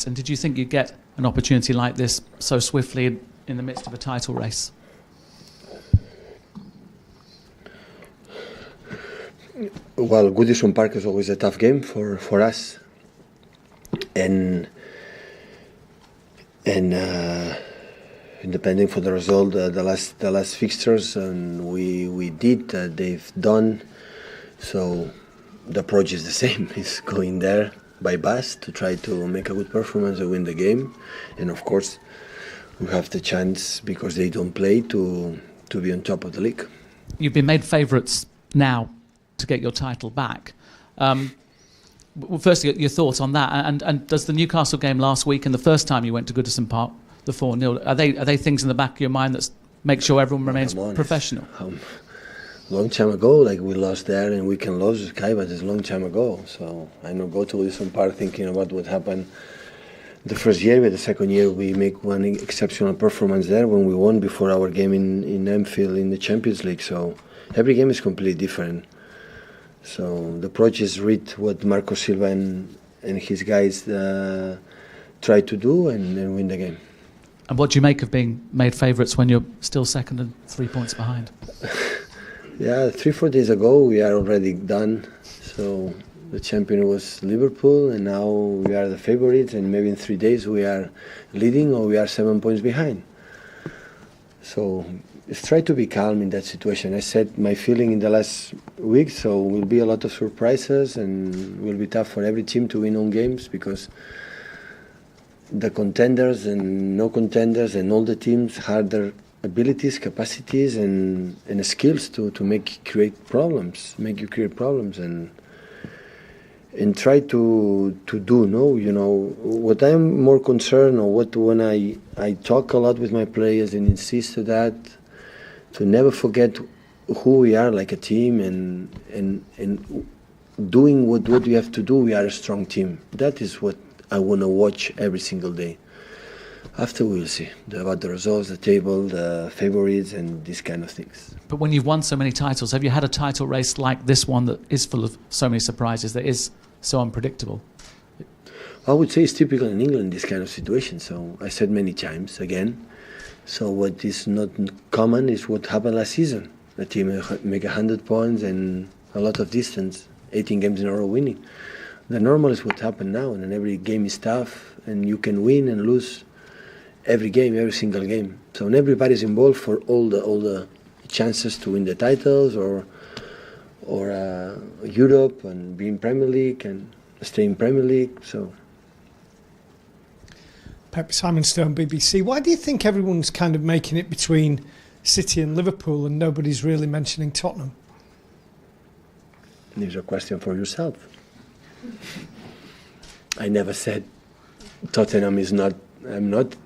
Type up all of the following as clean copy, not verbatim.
it? And did you think you'd get an opportunity like this so swiftly in the midst of a title race? Well, Goodison Park is always a tough game for us, and depending for the result, the last fixtures, and we did, they've done. So the approach is the same. It's going there by bus to try to make a good performance and win the game, and of course we have the chance, because they don't play, to be on top of the league. You've been made favourites now to get your title back. Well, firstly, your thoughts on that, and does the Newcastle game last week and the first time you went to Goodison Park, the 4-0, are they things in the back of your mind that make sure everyone remains professional? Long time ago, like we lost there and we can lose Sky, but it's a long time ago. So I don't go to Goodison Park thinking about what happened the first year, but the second year we make one exceptional performance there when we won before our game in Anfield in the Champions League. So every game is completely different. So the approach is read what Marco Silva and his guys try to do and win the game. And what do you make of being made favourites when you're still second and 3 points behind? Yeah, 3-4 days ago we are already done. So the champion was Liverpool, and now we are the favourites, and maybe in 3 days we are leading or we are 7 points behind. So let's try to be calm in that situation. I said my feeling in the last week, so will be a lot of surprises and will be tough for every team to win on games, because the contenders and no contenders and all the teams have their abilities, capacities and skills to make you create problems and try to do, no, you know, what I'm more concerned, or what when I talk a lot with my players and insist to that, to never forget who we are like a team, and doing what we have to do. We are a strong team. That is what I want to watch every single day. After we'll see about the results, the table, the favourites and these kind of things. But when you've won so many titles, have you had a title race like this one that is full of so many surprises, that is so unpredictable? I would say it's typical in England, this kind of situation. So I said many times again. So what is not common is what happened last season. The team make 100 points and a lot of distance, 18 games in a row winning. The normal is what happened now, and every game is tough, and you can win and lose every game, every single game. So everybody's involved for all the chances to win the titles or Europe and be in Premier League and stay in Premier League. So. Pep, Simon Stone, BBC. Why do you think everyone's kind of making it between City and Liverpool and nobody's really mentioning Tottenham? There's a question for yourself. I never said Tottenham is not. I'm not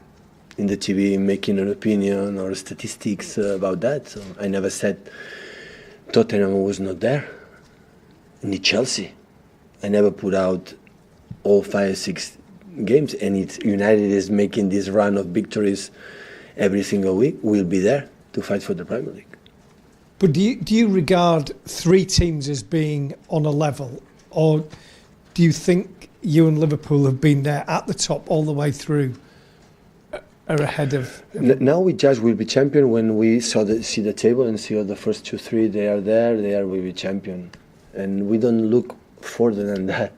in the TV making an opinion or statistics about that. So I never said Tottenham was not there. Ni Chelsea. I never put out all 5-6 games, and it's United is making this run of victories every single week. We'll be there to fight for the Premier League. But do you regard three teams as being on a level, or do you think you and Liverpool have been there at the top all the way through, are ahead of? Now we judge we'll be champion when we see the table and see all the first 2-3 they are there will be champion, and we don't look further than that.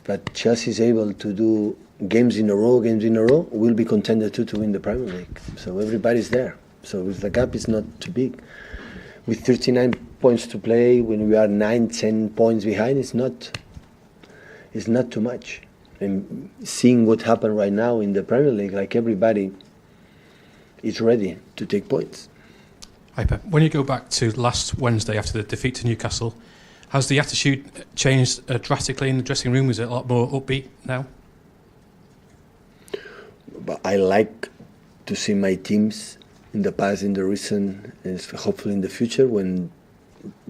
But Chelsea is able to do games in a row, we'll be contender to win the Premier League. So everybody's there. So the gap is not too big. With 39 points to play, when we are 9-10 points behind, it's not too much. And seeing what happened right now in the Premier League, like everybody is ready to take points. Hi Pep. When you go back to last Wednesday after the defeat to Newcastle, has the attitude changed drastically in the dressing room? Is it a lot more upbeat now? But I like to see my teams in the past, in the recent, and hopefully in the future, when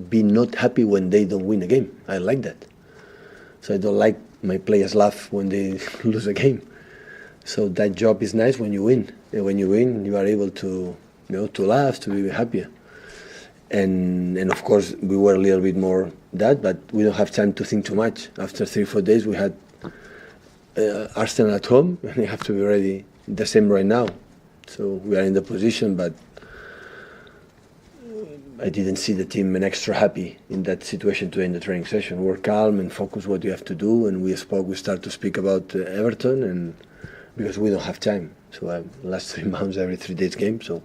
be not happy when they don't win a game. I like that. So I don't like my players laugh when they lose a game. So that job is nice when you win. And when you win, you are able to, to laugh, to be happier. And of course we were a little bit more that, but we don't have time to think too much. After 3-4 days, we had Arsenal at home, and they have to be ready the same right now. So we are in the position, but I didn't see the team extra happy in that situation today in the training session. We're calm and focus what you have to do, and we start to speak about Everton, and because we don't have time. So last 3 months, every 3 days game, so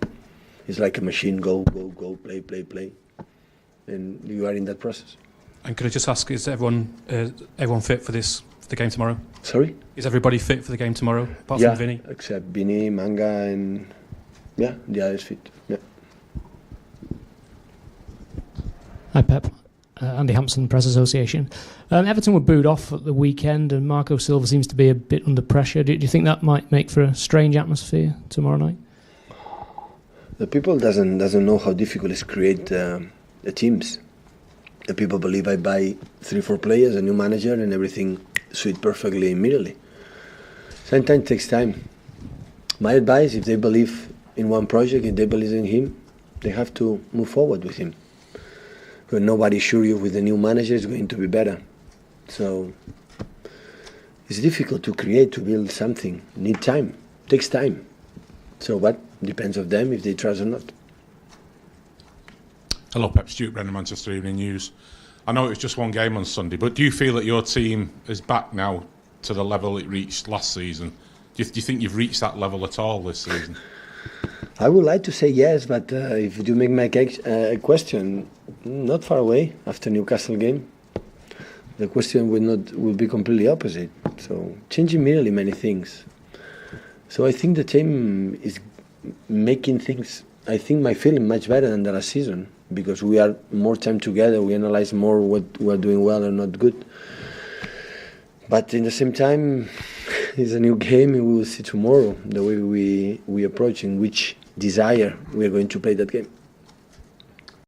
it's like a machine, go, play, and you are in that process. And could I just ask, is everyone fit for the game tomorrow? Sorry? Is everybody fit for the game tomorrow, apart from Vinny? Except Vinny, Manga, and the others fit. Yeah. Hi Pep, Andy Hampson, Press Association. Everton were booed off at the weekend and Marco Silva seems to be a bit under pressure. Do you think that might make for a strange atmosphere tomorrow night? The people doesn't know how difficult it is to create the teams. The people believe I buy 3-4 players, a new manager, and everything suit perfectly immediately. Sometimes it takes time. My advice, if they believe in one project, if they believe in him, they have to move forward with him. But nobody sure you with the new manager is going to be better. So it's difficult to create, to build something. Need time. Takes time. So what? Depends on them if they trust or not. Hello, Pep. Stuart Brennan, Manchester Evening News. I know it was just one game on Sunday, but do you feel that your team is back now to the level it reached last season? Do you think you've reached that level at all this season? I would like to say yes, but if you make my question, not far away after Newcastle game. The question will be completely opposite. So changing immediately many things. So I think the team is making things. I think my feeling much better than the last season because we are more time together. We analyze more what we are doing well and not good. But in the same time, it's a new game, and we will see tomorrow the way we approach in which desire we are going to play that game.